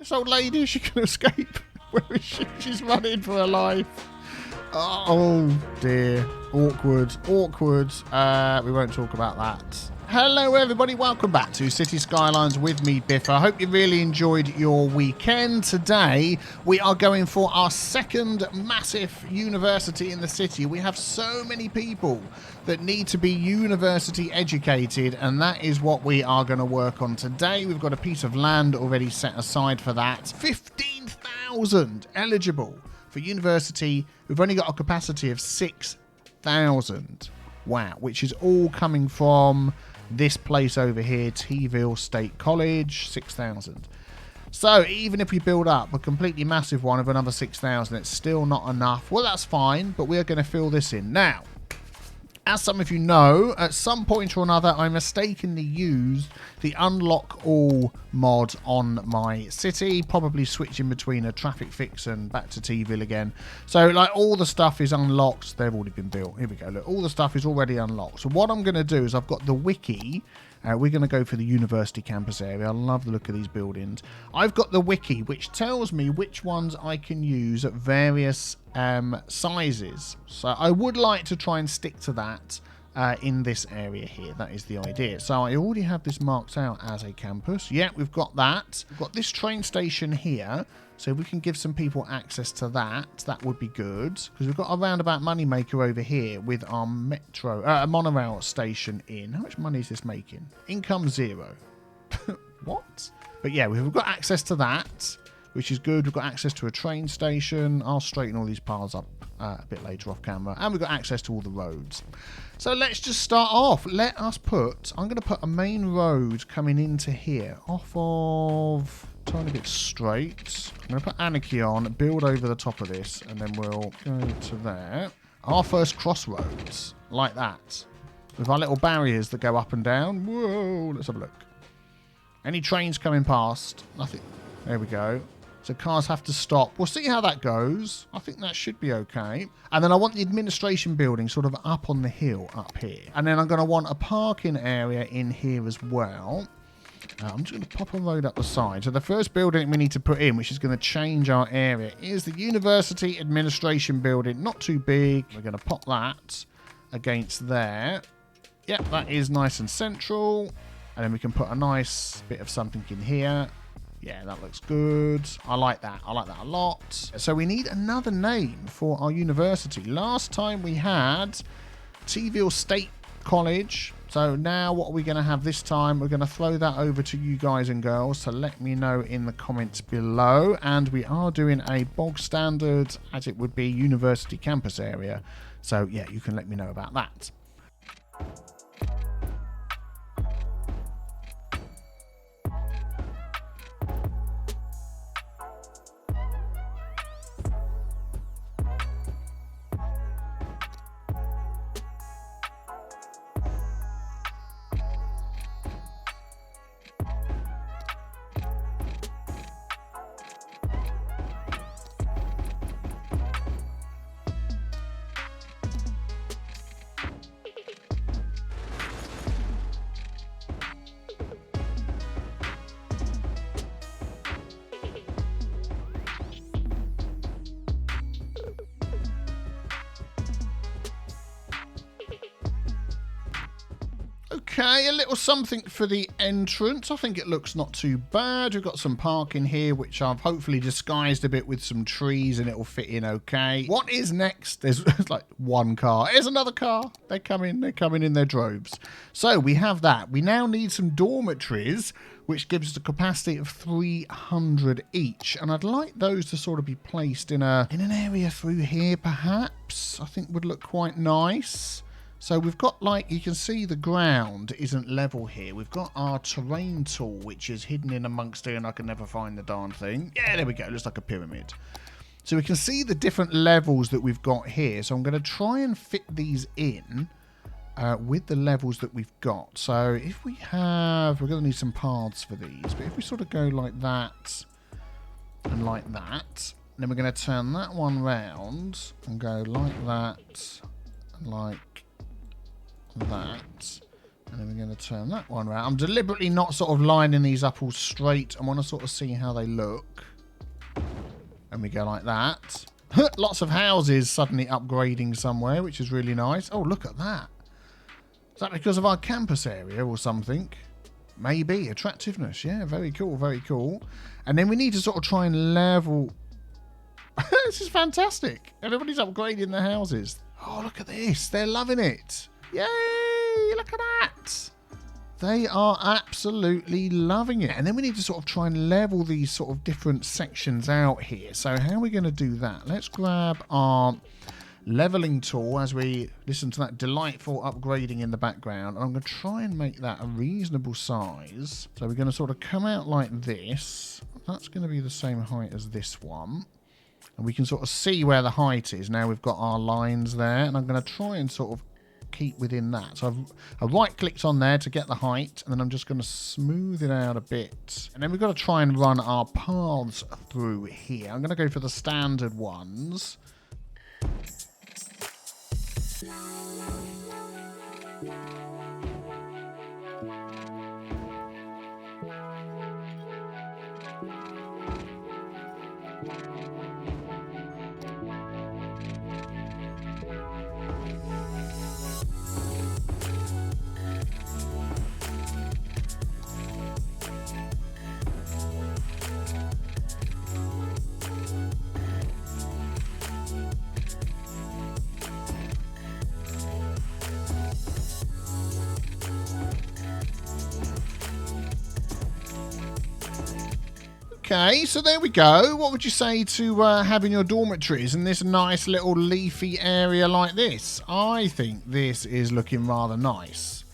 This old lady, she can escape. Where is she? She's running for her life. Oh dear. Awkward. Awkward. We won't talk about that. Hello everybody, welcome back to Cities Skylines with me, Biffa. I hope you really enjoyed your weekend. Today we are going for our second massive university in the city. We have so many people that need to be university educated, and that is what we are going to work on today. We've got a piece of land already set aside for that. 15,000 eligible for university. We've only got a capacity of 6,000. Wow, which is all coming from this place over here, TeaVille State College, 6,000. So even if we build up a completely massive one of another 6,000, it's still not enough. Well, that's fine, but we are going to fill this in. Now, as some of you know, at some point or another, I mistakenly used the unlock all mod on my city, probably switching between a traffic fix and back to TeaVille again. So, like, all the stuff is unlocked. They've already been built. Here we go. Look, all the stuff is already unlocked. So what I'm going to do is I've got the wiki. We're going to go for the university campus area. I love the look of these buildings. I've got the wiki, which tells me which ones I can use at various sizes. So I would like to try and stick to that in this area here. That is the idea. So I already have this marked out as a campus. Yeah, we've got that. We've got this train station here. So if we can give some people access to that, that would be good. Because we've got a roundabout moneymaker over here with our monorail station in. How much money is this making? Income 0. What? But yeah, we've got access to that, which is good. We've got access to a train station. I'll straighten all these piles up a bit later off camera. And we've got access to all the roads. So let's just start off. I'm going to put a main road coming into here off of tiny bit straight. I'm going to put Anarchy on, build over the top of this, and then we'll go to there. Our first crossroads, like that, with our little barriers that go up and down. Whoa, let's have a look. Any trains coming past? Nothing. There we go. So cars have to stop. We'll see how that goes. I think that should be okay. And then I want the administration building sort of up on the hill up here. And then I'm going to want a parking area in here as well. I'm just going to pop a road up the side. So the first building we need to put in, which is going to change our area, is the University Administration Building. Not too big. We're going to pop that against there. Yep, that is nice and central. And then we can put a nice bit of something in here. Yeah, that looks good. I like that. I like that a lot. So we need another name for our university. Last time we had TeaVille State College. So now what are we going to have this time? We're going to throw that over to you guys and girls. So let me know in the comments below. And we are doing a bog standard, as it would be, university campus area. So yeah, you can let me know about that. Okay, a little something for the entrance. I think it looks not too bad. We've got some parking here, which I've hopefully disguised a bit with some trees, and it'll fit in okay. What is next? There's like one car. Here's another car. They're coming in their droves. So we have that. We now need some dormitories, which gives us a capacity of 300 each. And I'd like those to sort of be placed in an area through here, perhaps. I think would look quite nice. So we've got, like, you can see the ground isn't level here. We've got our terrain tool, which is hidden in amongst here, and I can never find the darn thing. Yeah, there we go. It looks like a pyramid. So we can see the different levels that we've got here. So I'm going to try and fit these in with the levels that we've got. So if we have, we're going to need some paths for these. But if we sort of go like that and like that, then we're going to turn that one round and go like that and like that. And then we're going to turn that one around. I'm deliberately not sort of lining these up all straight. I want to sort of see how they look. And we go like that. Lots of houses suddenly upgrading somewhere, which is really nice. Oh, look at that. Is that because of our campus area or something? Maybe. Attractiveness. Yeah, very cool, very cool. And then we need to sort of try and level... This is fantastic. Everybody's upgrading their houses. Oh, look at this. They're loving it. Yay! Look at that. They are absolutely loving it. And then we need to sort of try and level these sort of different sections out here. So how are we going to do that? Let's grab our leveling tool as we listen to that delightful upgrading in the background. And I'm going to try and make that a reasonable size. So we're going to sort of come out like this. That's going to be the same height as this one. And we can sort of see where the height is. Now we've got our lines there. And I'm going to try and sort of keep within that. So I've right-clicked on there to get the height. And then I'm just going to smooth it out a bit. And then we've got to try and run our paths through here. I'm going to go for the standard ones. Okay, so there we go. What would you say to having your dormitories in this nice little leafy area like this? I think this is looking rather nice.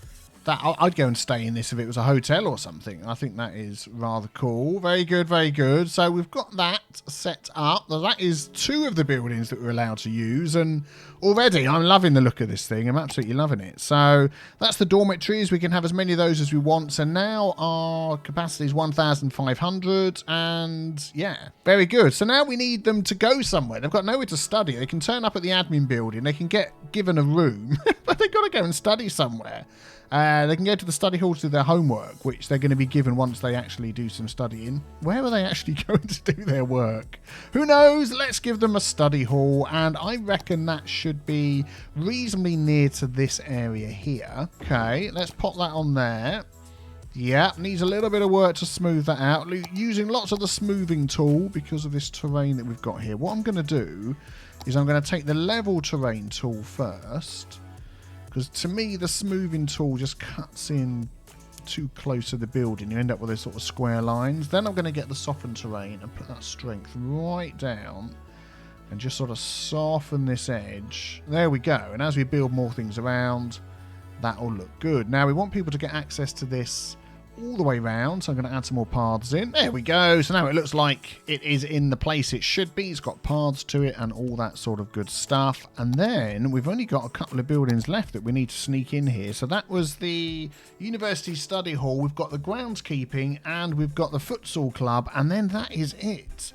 I'd go and stay in this if it was a hotel or something. I think that is rather cool. Very good, very good. So we've got that set up. That is 2 of the buildings that we're allowed to use. And already I'm loving the look of this thing. I'm absolutely loving it. So that's the dormitories. We can have as many of those as we want. So now our capacity is 1,500. And yeah, very good. So now we need them to go somewhere. They've got nowhere to study. They can turn up at the admin building. They can get given a room. But they've got to go and study somewhere. They can go to the study hall to do their homework, which they're going to be given once they actually do some studying. Where are they actually going to do their work? Who knows? Let's give them a study hall, and I reckon that should be reasonably near to this area here. Okay, let's pop that on there. Yeah, needs a little bit of work to smooth that out. Using lots of the smoothing tool because of this terrain that we've got here. What I'm going to do is I'm going to take the level terrain tool first. Because to me, the smoothing tool just cuts in too close to the building. You end up with those sort of square lines. Then I'm going to get the softened terrain and put that strength right down. And just sort of soften this edge. There we go. And as we build more things around, that will look good. Now, we want people to get access to this all the way around. So I'm going to add some more paths in. There we go. So now it looks like it is in the place it should be. It's got paths to it and all that sort of good stuff. And then we've only got a couple of buildings left that we need to sneak in here. So that was the University Study Hall. We've got the groundskeeping and we've got the futsal club. And then that is it.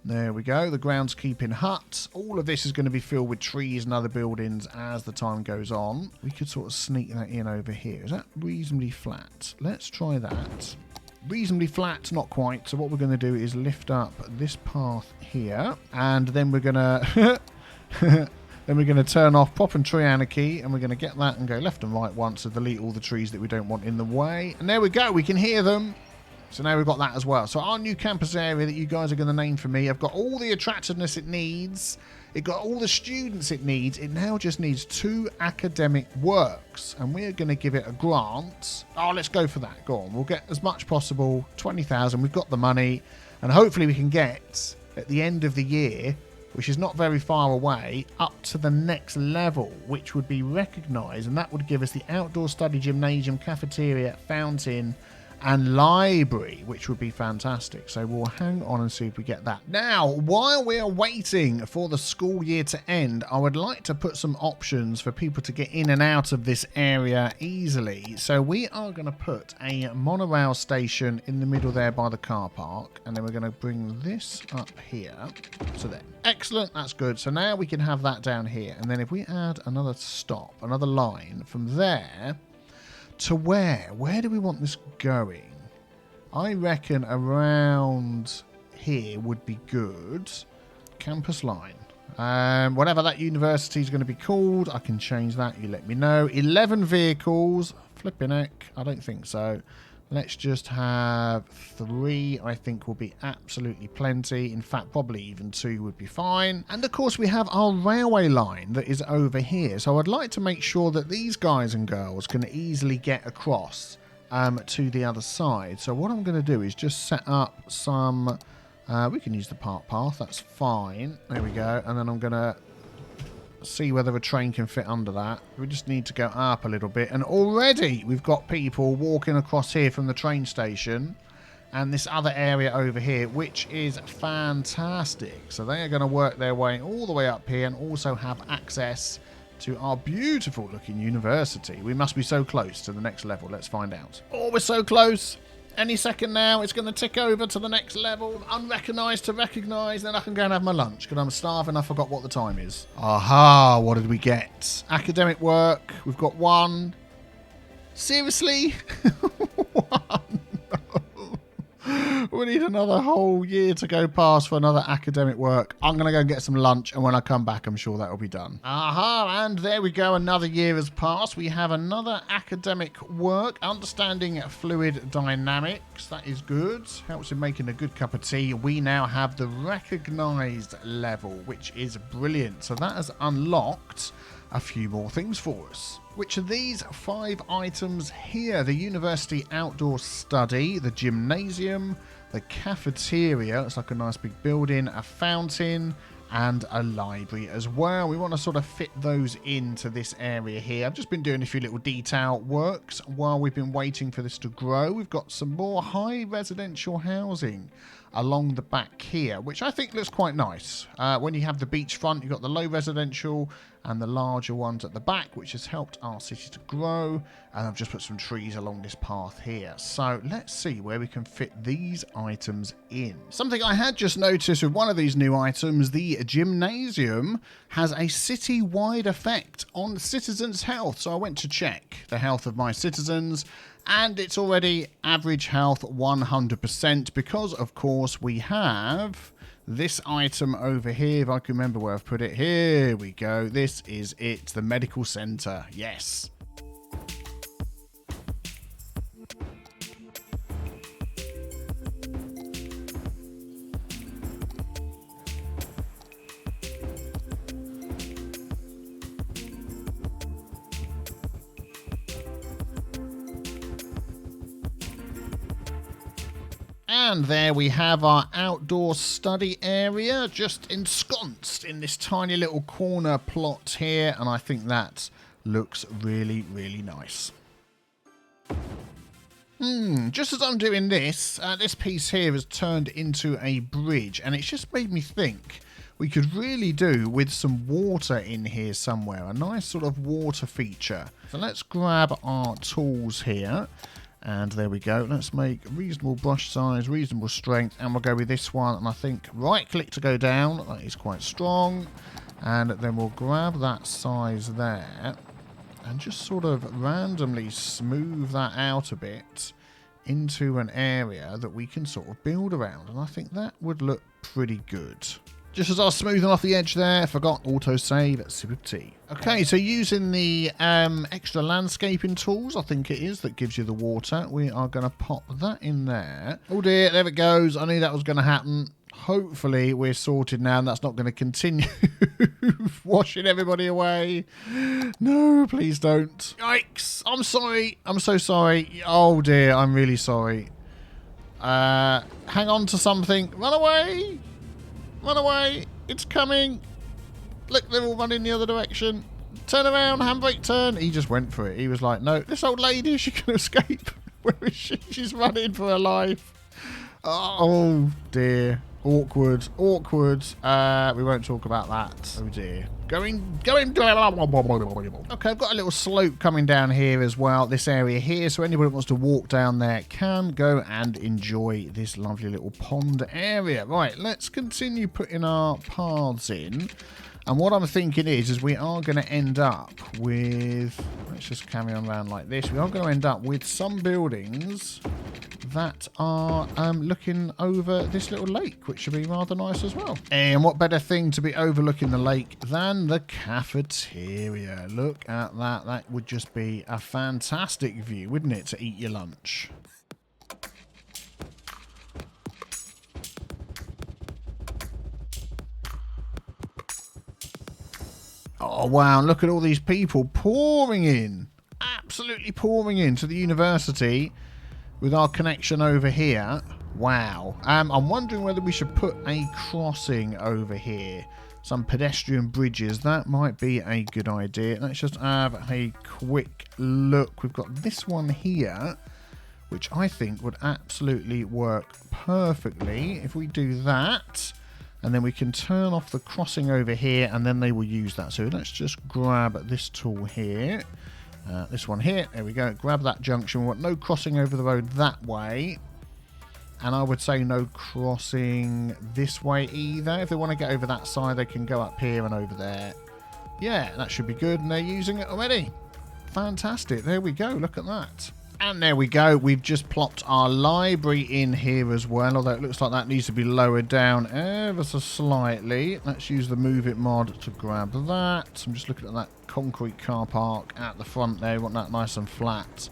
There we go, the groundskeeping hut. All of this is going to be filled with trees and other buildings as the time goes on. We could sort of sneak that in over here. Is that reasonably flat? Let's try that. Reasonably flat, not quite. So what we're going to do is lift up this path here. And then we're going to... then we're going to turn off Prop and Tree Anarchy. And we're going to get that and go left and right once to delete all the trees that we don't want in the way. And there we go, we can hear them. So now we've got that as well. So our new campus area that you guys are going to name for me, I've got all the attractiveness it needs. It got all the students it needs. It now just needs 2 academic works. And we're going to give it a grant. Oh, let's go for that. Go on. We'll get as much possible. 20,000. We've got the money. And hopefully we can get, at the end of the year, which is not very far away, up to the next level, which would be recognised. And that would give us the outdoor study gymnasium, cafeteria, fountain, and library, which would be fantastic. So we'll hang on and see if we get that. Now, while we're waiting for the school year to end, I would like to put some options for people to get in and out of this area easily. So we are going to put a monorail station in the middle there by the car park, and then we're going to bring this up here. So there. Excellent, that's good. So now we can have that down here, and then if we add another stop, another line from there, To where? Where do we want this going? I reckon around here would be good. Campus line. Whatever that university is going to be called, I can change that. You let me know. 11 vehicles. Flipping heck. I don't think so. Let's just have 3, I think will be absolutely plenty. In fact, probably even 2 would be fine. And of course, we have our railway line that is over here. So I'd like to make sure that these guys and girls can easily get across to the other side. So what I'm going to do is just set up some... we can use the park path, that's fine. There we go. And then I'm going to see whether a train can fit under that. We just need to go up a little bit. And already we've got people walking across here from the train station and this other area over here, which is fantastic. So they are going to work their way all the way up here and also have access to our beautiful looking university. We must be so close to the next level. Let's find out. Oh, we're so close. Any second now, it's going to tick over to the next level. Unrecognised to recognised. Then I can go and have my lunch because I'm starving. I forgot what the time is. Aha, what did we get? Academic work. We've got 1. Seriously? 1. We need another whole year to go past for another academic work. I'm going to go and get some lunch, and when I come back, I'm sure that will be done. Aha, and there we go. Another year has passed. We have another academic work, understanding fluid dynamics. That is good. Helps in making a good cup of tea. We now have the recognised level, which is brilliant. So that has unlocked a few more things for us. Which are these 5 items here? The university outdoor study, the gymnasium, the cafeteria, looks like a nice big building, a fountain, and a library as well. We want to sort of fit those into this area here. I've just been doing a few little detail works while we've been waiting for this to grow. We've got some more high residential housing along the back here, which I think looks quite nice. When you have the beachfront, you've got the low residential and the larger ones at the back, which has helped our city to grow. And I've just put some trees along this path here. So let's see where we can fit these items in. Something I had just noticed with one of these new items, the gymnasium has a city-wide effect on citizens' health. So I went to check the health of my citizens, and it's already average health 100% because, of course, we have this item over here. If I can remember where I've put it. Here we go. This is it. The medical centre. Yes. And there we have our outdoor study area, just ensconced in this tiny little corner plot here. And I think that looks really, really nice. Just as I'm doing this, this piece here has turned into a bridge. And it's just made me think we could really do with some water in here somewhere. A nice sort of water feature. So let's grab our tools here. And there we go. Let's make reasonable brush size, reasonable strength. And we'll go with this one. And I think right click to go down. That is quite strong. And then we'll grab that size there. And just sort of randomly smooth that out a bit into an area that we can sort of build around. And I think that would look pretty good. Just as I was smoothing off the edge there, forgot autosave at sip of tea. Okay, so using the extra landscaping tools, I think it is, that gives you the water. We are going to pop that in there. Oh dear, there it goes. I knew that was going to happen. Hopefully we're sorted now and that's not going to continue washing everybody away. No, please don't. Yikes. I'm sorry. I'm so sorry. Oh dear, I'm really sorry. Hang on to something. Run away. Run away. It's coming. Look, they're all running the other direction. Turn around, handbrake turn. He just went for it. He was like, no, this old lady, she can escape. Where is she? She's running for her life. Oh, dear. Awkward. Awkward. We won't talk about that. Oh, dear. Going. Okay, I've got a little slope coming down here as well, this area here. So anybody who wants to walk down there can go and enjoy this lovely little pond area. Right, let's continue putting our paths in. And what I'm thinking is we are going to end up with, let's just carry on around like this. We are going to end up with some buildings that are looking over this little lake, which should be rather nice as well. And what better thing to be overlooking the lake than the cafeteria? Look at that. That would just be a fantastic view, wouldn't it, to eat your lunch? Oh, wow. Look at all these people pouring in. Absolutely pouring into the university with our connection over here. Wow. I'm wondering whether we should put a crossing over here. Some pedestrian bridges. That might be a good idea. Let's just have a quick look. We've got this one here, which I think would absolutely work perfectly if we do that. And then we can turn off the crossing over here, and then they will use that. So let's just grab this tool here. This one here. There we go. Grab that junction. We want no crossing over the road that way. And I would say no crossing this way either. If they want to get over that side, they can go up here and over there. Yeah, that should be good. And they're using it already. Fantastic. There we go. Look at that. And there we go. We've just plopped our library in here as well, although it looks like that needs to be lowered down ever so slightly. Let's use the Move It mod to grab that. I'm just looking at that concrete car park at the front there. We want that nice and flat.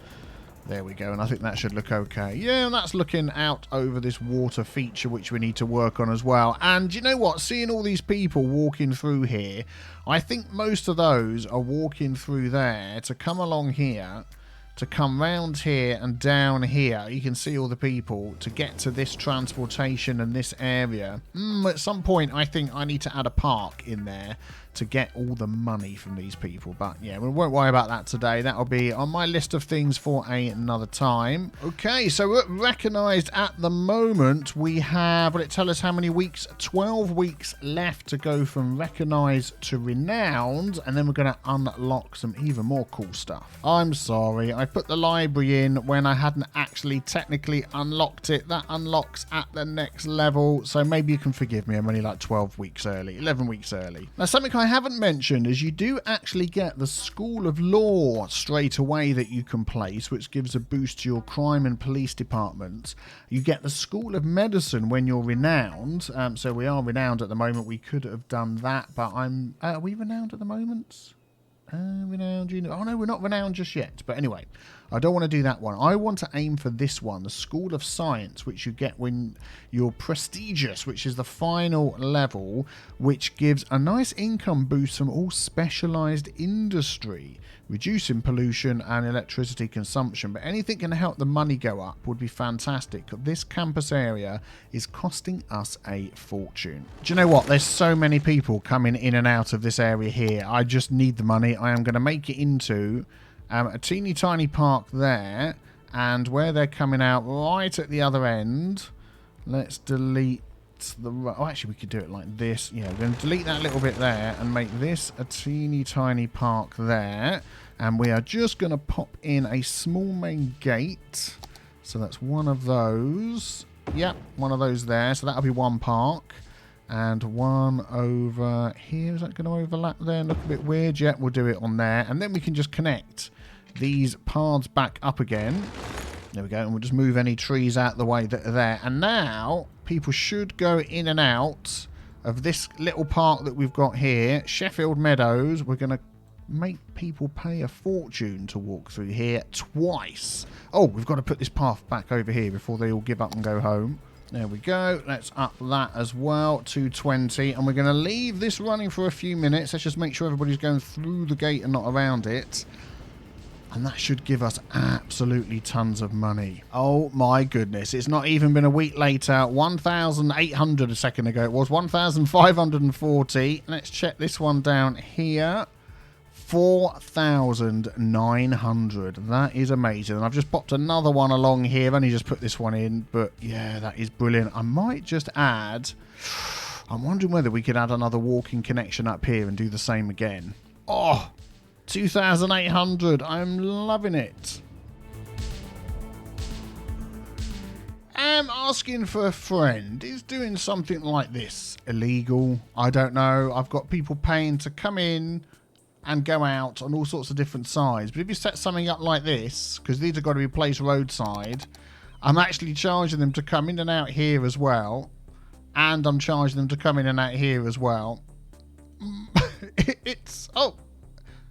There we go, and I think that should look okay. Yeah, and that's looking out over this water feature, which we need to work on as well. And you know what? Seeing all these people walking through here, I think most of those are walking through there to come along here, to come round here and down here. You can see all the people to get to this transportation and this area. At some point, I think I need to add a park in there to get all the money from these people. But yeah, we won't worry about that today. That'll be on my list of things for another time. Okay, so recognised at the moment, we have, will it tell us how many weeks? 12 weeks left to go from recognised to renowned, and then we're going to unlock some even more cool stuff. I'm sorry, I put the library in when I hadn't actually technically unlocked it. That unlocks at the next level, so maybe you can forgive me. I'm only like 12 weeks early, 11 weeks early. Now, something I haven't mentioned is you do actually get the School of Law straight away that you can place, which gives a boost to your crime and police departments. You get the School of Medicine when you're renowned. So we are renowned at the moment. We could have done that, but are we renowned at the moment? Renowned, you know. Oh no, we're not renowned just yet. But anyway, I don't want to do that one. I want to aim for this one, the School of Science, which you get when you're prestigious, which is the final level, which gives a nice income boost from all specialised industry, reducing pollution and electricity consumption. But anything can help the money go up would be fantastic. This campus area is costing us a fortune. Do you know what? There's so many people coming in and out of this area here. I just need the money. I am going to make it into a teeny tiny park there, and where they're coming out right at the other end, let's delete the... Oh, actually, we could do it like this. Yeah, we're going to delete that little bit there and make this a teeny tiny park there. And we are just going to pop in a small main gate. So that's one of those. Yep, one of those there. So that'll be one park. And one over here. Is that going to overlap there and look a bit weird? Yeah, we'll do it on there. And then we can just connect these paths back up again. There we go. And we'll just move any trees out the way that are there. And now people should go in and out of this little park that we've got here. Sheffield Meadows. We're going to make people pay a fortune to walk through here twice. Oh, we've got to put this path back over here before they all give up and go home. There we go. Let's up that as well to 20. And we're going to leave this running for a few minutes. Let's just make sure everybody's going through the gate and not around it. And that should give us absolutely tons of money. Oh my goodness. It's not even been a week later. 1,800 a second ago. It was 1,540. Let's check this one down here. 4,900. That is amazing. And I've just popped another one along here. I've only just put this one in. But yeah, that is brilliant. I might just add... I'm wondering whether we could add another walking connection up here and do the same again. Oh, 2,800. I'm loving it. Asking for a friend is doing something like this illegal. I don't know. I've got people paying to come in and go out on all sorts of different sides. But if you set something up like this, because these have got to be placed roadside, I'm actually charging them to come in and out here as well. And I'm charging them to come in and out here as well. Oh,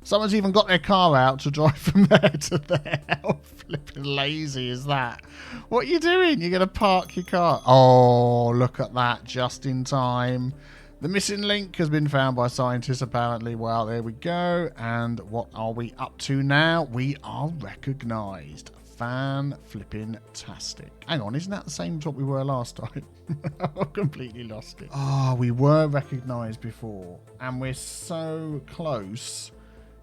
someone's even got their car out to drive from there to there. How flipping lazy is that? What are you doing? You're going to park your car. Oh, look at that. Just in time. The missing link has been found by scientists, apparently. Well, there we go. And what are we up to now? We are recognised. Fan-flipping-tastic. Hang on, isn't that the same as what we were last time? I've completely lost it. Oh, we were recognised before. And we're so close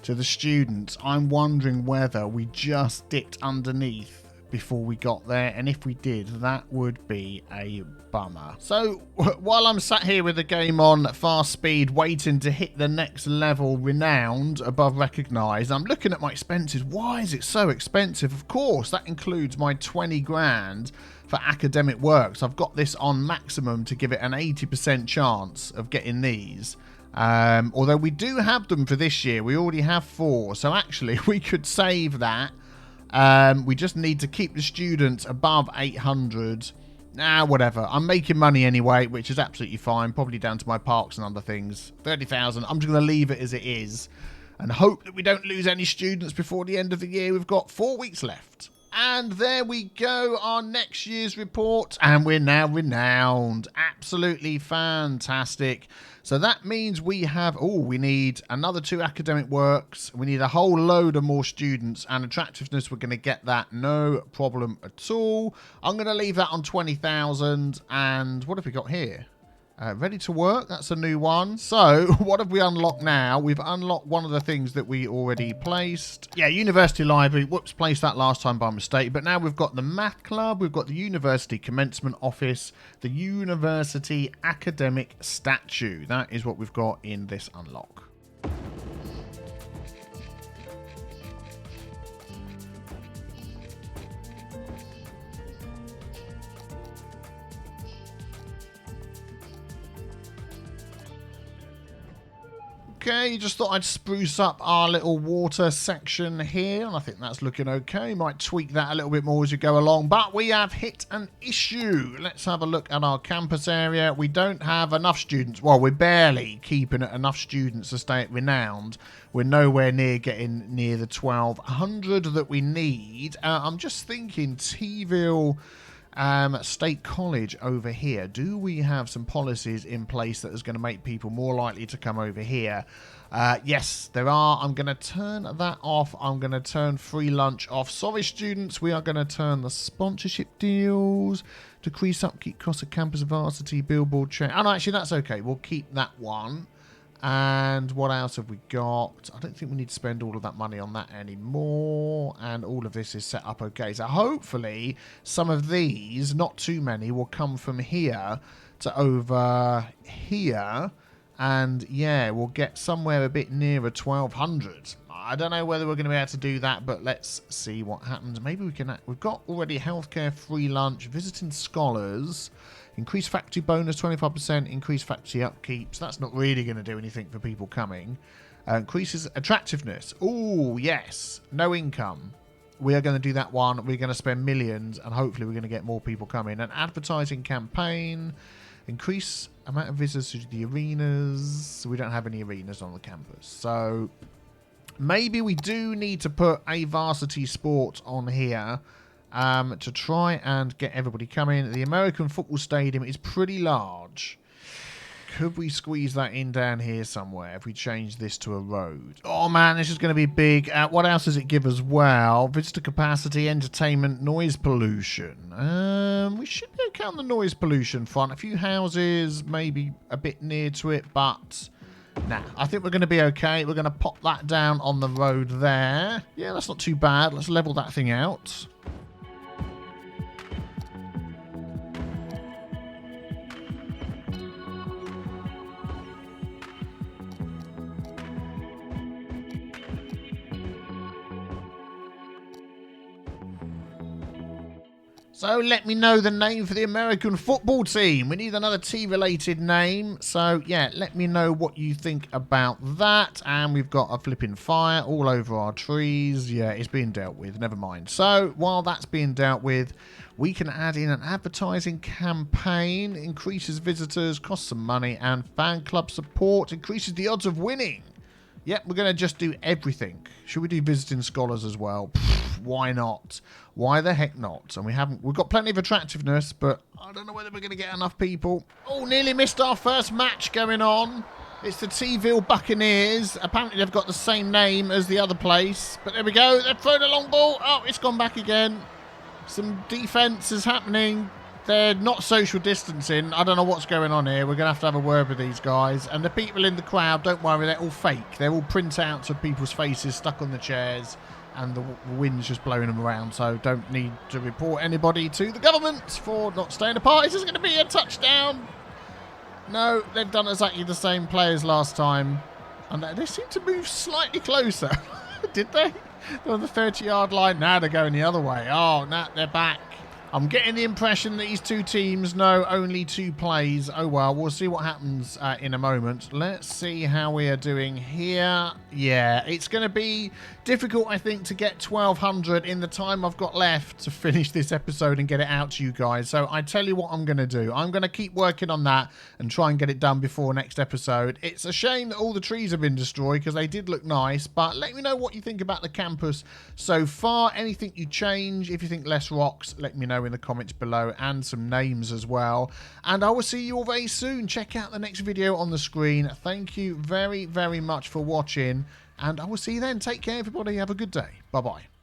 to the students. I'm wondering whether we just dipped underneath before we got there, and if we did, that would be a bummer. So while I'm sat here with the game on fast speed waiting to hit the next level, renowned above recognised, I'm looking at my expenses. Why is it so expensive? Of course, that includes my 20 grand for academic works. I've got this on maximum to give it an 80% chance of getting these. Although we do have them for this year. We already have 4. So actually we could save that. We just need to keep the students above 800. Whatever. I'm making money anyway, which is absolutely fine. Probably down to my parks and other things. 30,000. I'm just going to leave it as it is and hope that we don't lose any students before the end of the year. We've got 4 weeks left. And there we go, our next year's report. And we're now renowned. Absolutely fantastic. So that means we have, we need another 2 academic works. We need a whole load of more students, and attractiveness, we're going to get that. No problem at all. I'm going to leave that on 20,000. And what have we got here? Ready to work. That's a new one. So what have we unlocked now? We've unlocked one of the things that we already placed. Yeah, University Library. Whoops, placed that last time by mistake. But now we've got the Math Club. We've got the University Commencement Office. The University Academic Statue. That is what we've got in this unlock. Okay, just thought I'd spruce up our little water section here, and I think that's looking okay. Might tweak that a little bit more as you go along, but we have hit an issue. Let's have a look at our campus area. We don't have enough students. Well, we're barely keeping enough students to stay at renowned. We're nowhere near getting near the 1,200 that we need. I'm just thinking TeaVille State College over here. Do we have some policies in place that is going to make people more likely to come over here? Yes, there are. I'm going to turn that off. I'm going to turn free lunch off. Sorry, students. We are going to turn the sponsorship deals, decrease upkeep cost of campus varsity, billboard check. Oh, no, actually, that's okay. We'll keep that one. And what else have we got? I don't think we need to spend all of that money on that anymore. And all of this is set up okay. So hopefully some of these, not too many, will come from here to over here. And yeah, we'll get somewhere a bit nearer 1,200. I don't know whether we're going to be able to do that, but let's see what happens. Maybe we can. We've got already healthcare, free lunch, visiting scholars. Increased faculty bonus, 25%. Increased faculty upkeep. So that's not really going to do anything for people coming. Increases attractiveness. Oh, yes. No income. We are going to do that one. We're going to spend millions, and hopefully we're going to get more people coming. An advertising campaign. Increase amount of visitors to the arenas. We don't have any arenas on the campus. So maybe we do need to put a varsity sport on here. To try and get everybody coming. The American football stadium is pretty large. Could we squeeze that in down here somewhere if we change this to a road? Oh man, this is going to be big. What else does it give as well? Visitor capacity, entertainment, noise pollution. We should be okay on the noise pollution front. A few houses, maybe a bit near to it, but nah, I think we're going to be okay. We're going to pop that down on the road there. Yeah, that's not too bad. Let's level that thing out. So let me know the name for the American football team. We need another T-related name. So, yeah, let me know what you think about that. And we've got a flipping fire all over our trees. Yeah, it's being dealt with. Never mind. So, while that's being dealt with, we can add in an advertising campaign. Increases visitors, costs some money, and fan club support. Increases the odds of winning. Yep, we're going to just do everything. Should we do visiting scholars as well? Pfft, why not? Why the heck not? And we've got plenty of attractiveness, but I don't know whether we're going to get enough people. Oh, nearly missed our first match going on. It's the TeaVille Buccaneers. Apparently they've got the same name as the other place. But there we go. They've thrown a long ball. Oh, it's gone back again. Some defence is happening. They're not social distancing. I don't know what's going on here. We're going to have a word with these guys. And the people in the crowd, don't worry, they're all fake. They're all printouts of people's faces stuck on the chairs. And the wind's just blowing them around. So don't need to report anybody to the government for not staying apart. Is this going to be a touchdown? No, they've done exactly the same play as last time. And they seem to move slightly closer. Did they? They're on the 30-yard line. Now they're going the other way. Oh, now they're back. I'm getting the impression that these two teams know only 2 plays. Oh, well, we'll see what happens in a moment. Let's see how we are doing here. Yeah, it's going to be difficult, I think, to get 1,200 in the time I've got left to finish this episode and get it out to you guys. So I tell you what I'm going to do. I'm going to keep working on that and try and get it done before next episode. It's a shame that all the trees have been destroyed because they did look nice. But let me know what you think about the campus so far. Anything you change. If you think less rocks, let me know in the comments below, and some names as well. And I will see you all very soon. Check out the next video on the screen. Thank you very, very much for watching, and I will see you then. Take care, everybody. Have a good day. Bye-bye.